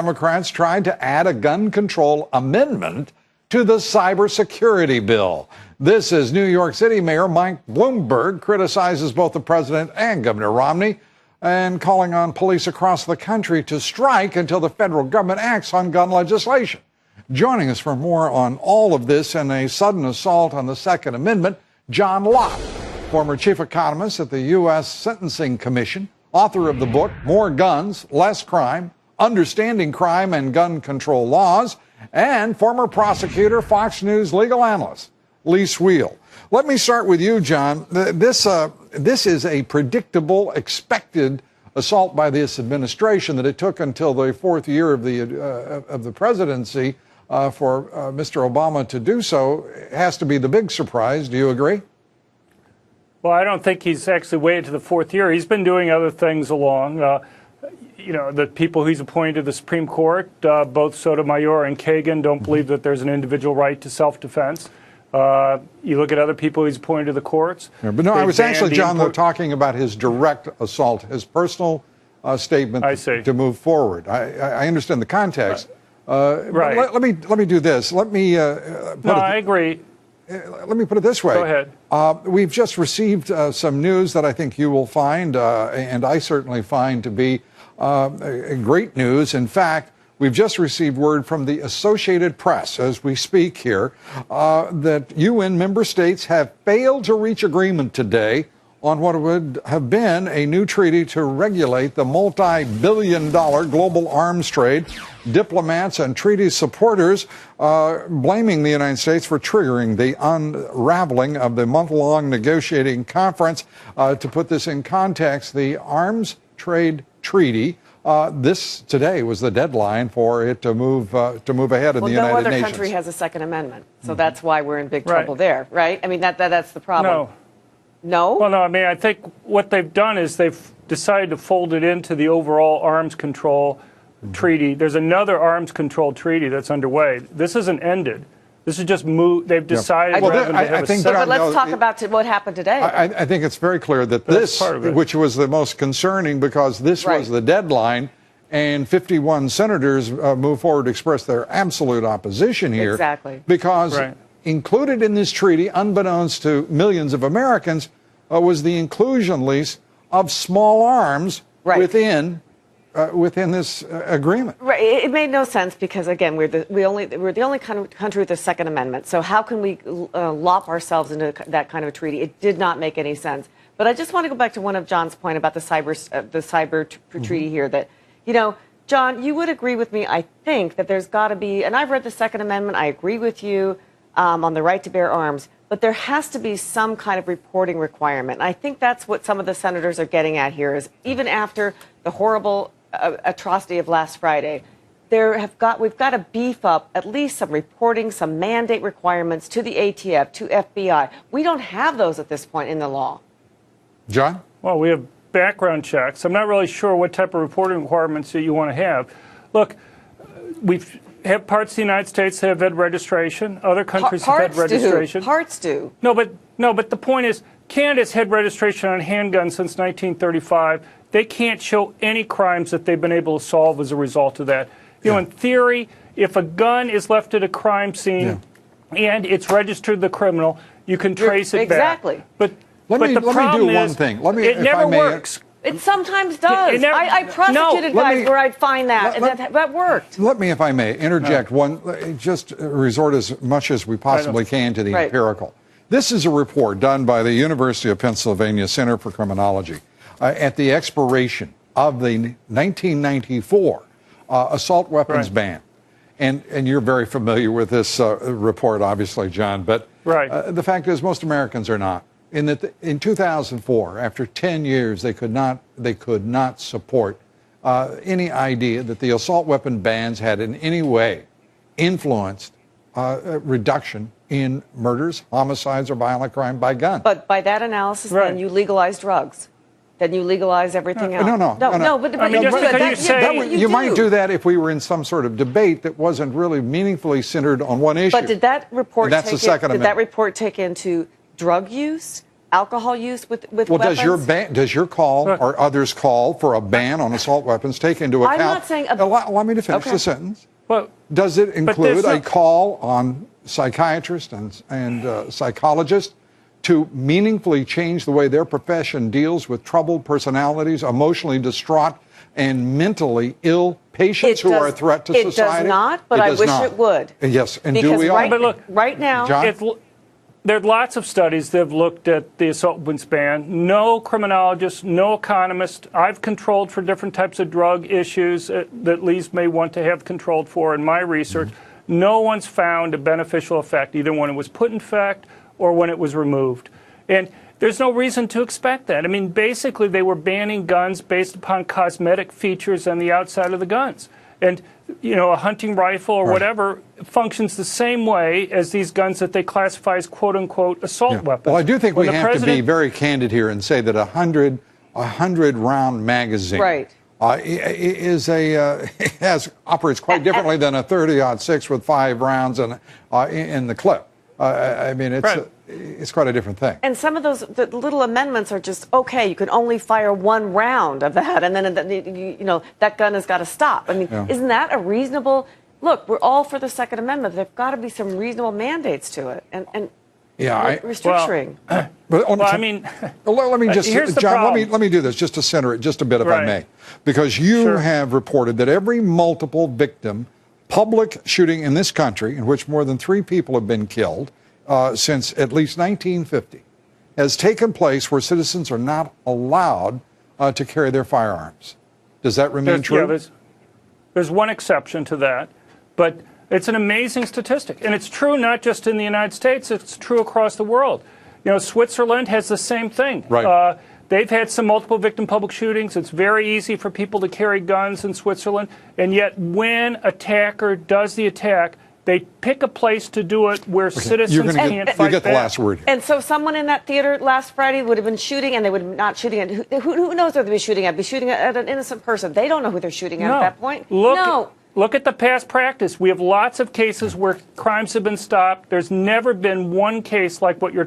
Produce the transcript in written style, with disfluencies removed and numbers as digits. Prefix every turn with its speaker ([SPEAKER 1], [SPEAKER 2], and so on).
[SPEAKER 1] Democrats tried to add a gun control amendment to the cybersecurity bill. This is New York City Mayor Mike Bloomberg criticizes both the president and Governor Romney and calling on police across the country to strike until the federal government acts on gun legislation. Joining us for more on all of this and a sudden assault on the Second Amendment, John Lott, former chief economist at the U.S. Sentencing Commission, author of the book More Guns, Less Crime, Understanding Crime and Gun Control Laws, and former prosecutor, Fox News legal analyst, Lee Sweell. Let me start with you, John. This is a predictable, expected assault by this administration. That it took until the fourth year of the presidency for Mr. Obama to do so has to be the big surprise. Do you agree?
[SPEAKER 2] Well, I don't think he's actually waited to the fourth year. He's been doing other things along. You know, the people he's appointed to the Supreme Court, both Sotomayor and Kagan, don't believe that there's an individual right to self-defense. You look at other people he's appointed to the courts. Yeah,
[SPEAKER 1] but no, I was actually, John, though, talking about his direct assault, his personal statement to move forward. I understand the context.
[SPEAKER 2] Right.
[SPEAKER 1] Let me do this. Let me.
[SPEAKER 2] I agree.
[SPEAKER 1] Let me put it this way.
[SPEAKER 2] Go ahead.
[SPEAKER 1] We've just received some news that I think you will find, and I certainly find to be great news. In fact, we've just received word from the Associated Press as we speak here that UN member states have failed to reach agreement today on what would have been a new treaty to regulate the multi-billion-dollar global arms trade. Diplomats and treaty supporters blaming the United States for triggering the unraveling of the month-long negotiating conference. To put this in context, the Arms Trade Treaty, today was the deadline for it to move ahead in the United Nations.
[SPEAKER 3] No other country has a Second Amendment, so that's why we're in big trouble there, right? I mean, that's the problem. No?
[SPEAKER 2] Well, no, I mean, I think what they've done is they've decided to fold it into the overall arms control treaty. There's another arms control treaty that's underway. This isn't ended. This is just moved. They've decided.
[SPEAKER 1] Well,
[SPEAKER 3] but let's talk about what happened today.
[SPEAKER 1] I think it's very clear that this, which was the most concerning because this was the deadline, and 51 senators moved forward to express their absolute opposition here.
[SPEAKER 3] Exactly.
[SPEAKER 1] Because included in this treaty, unbeknownst to millions of Americans, was the inclusion, Lise, of small arms within this agreement.
[SPEAKER 3] Right. It made no sense because, again, we're the only country with a Second Amendment. So how can we lop ourselves into that kind of a treaty? It did not make any sense. But I just want to go back to one of John's point about the cyber treaty here. That, you know, John, you would agree with me. I think that there's got to be, and I've read the Second Amendment. I agree with you on the right to bear arms. But there has to be some kind of reporting requirement. And I think that's what some of the senators are getting at here is even after the horrible atrocity of last Friday, we've got to beef up at least some reporting, some mandate requirements to the ATF, to FBI. We don't have those at this point in the law.
[SPEAKER 1] John?
[SPEAKER 2] Well, we have background checks. I'm not really sure what type of reporting requirements that you want to have. Look, we've have parts of the United States that have had registration. Other countries have had registration.
[SPEAKER 3] Parts do.
[SPEAKER 2] No, but the point is, Canada's had registration on handguns since 1935. They can't show any crimes that they've been able to solve as a result of that. You know, in theory, if a gun is left at a crime scene and it's registered to the criminal, you can trace it back. But
[SPEAKER 1] let me do one thing.
[SPEAKER 2] It never works.
[SPEAKER 3] It sometimes does. I prosecuted guys where I'd find that, and that worked.
[SPEAKER 1] Let me, if I may, interject one, just resort as much as we possibly can to the empirical. This is a report done by the University of Pennsylvania Center for Criminology at the expiration of the 1994 assault weapons ban. And you're very familiar with this report, obviously, John, but the fact is most Americans are not. In 2004, after 10 years, they could not support any idea that the assault weapon bans had in any way influenced reduction in murders, homicides, or violent crime by gun.
[SPEAKER 3] But by that analysis, then you legalize drugs. Then you legalize everything else.
[SPEAKER 1] No.
[SPEAKER 3] But
[SPEAKER 2] I mean, just because you say
[SPEAKER 1] you might do that if we were in some sort of debate that wasn't really meaningfully centered on one issue.
[SPEAKER 3] But did that report
[SPEAKER 1] take into drug
[SPEAKER 3] use, alcohol use with
[SPEAKER 1] well,
[SPEAKER 3] weapons.
[SPEAKER 1] does your call or others' call for a ban on assault weapons take into account?
[SPEAKER 3] I'm not saying
[SPEAKER 1] allow me to finish the sentence.
[SPEAKER 2] Well,
[SPEAKER 1] does it include a call on psychiatrists and psychologists to meaningfully change the way their profession deals with troubled personalities, emotionally distraught, and mentally ill patients who are a threat to society?
[SPEAKER 3] It does not, but I wish it would.
[SPEAKER 1] Yes, and
[SPEAKER 3] because
[SPEAKER 1] do we all?
[SPEAKER 2] But look,
[SPEAKER 3] right now,
[SPEAKER 2] there are lots of studies that have looked at the assault weapons ban. No criminologist, no economist. I've controlled for different types of drug issues that Lee's may want to have controlled for in my research. No one's found a beneficial effect, either when it was put in effect or when it was removed. And there's no reason to expect that. I mean, basically, they were banning guns based upon cosmetic features on the outside of the guns. And, you know, a hunting rifle or whatever functions the same way as these guns that they classify as quote-unquote assault weapons.
[SPEAKER 1] Well, I do think we have to be very candid here and say that a 100-round magazine operates quite differently than a 30-06 with 5 rounds in the clip. I mean, it's quite a different thing.
[SPEAKER 3] And some of those the little amendments are just, okay, you can only fire 1 round of that, and then, you know, that gun has got to stop. I mean, isn't that a reasonable, look, we're all for the Second Amendment. There've got to be some reasonable mandates to it. And restructuring.
[SPEAKER 2] I mean,
[SPEAKER 1] let me just, John, let me do this just to center it just a bit, if I may. Because you have reported that every multiple victim public shooting in this country, in which more than 3 people have been killed since at least 1950, has taken place where citizens are not allowed to carry their firearms. Does that remain true?
[SPEAKER 2] Yeah, there's one exception to that, but it's an amazing statistic. And it's true not just in the United States, it's true across the world. You know, Switzerland has the same thing.
[SPEAKER 1] Right.
[SPEAKER 2] They've had some multiple victim public shootings. It's very easy for people to carry guns in Switzerland. And yet when attacker does the attack, they pick a place to do it where citizens can't fight back.
[SPEAKER 1] You get the last word here.
[SPEAKER 3] And so someone in that theater last Friday would have been shooting, and they would not shooting at, who knows what they'd be shooting at? Be shooting at an innocent person. They don't know who they're shooting at that point.
[SPEAKER 2] Look at the past practice. We have lots of cases where crimes have been stopped. There's never been one case like what you're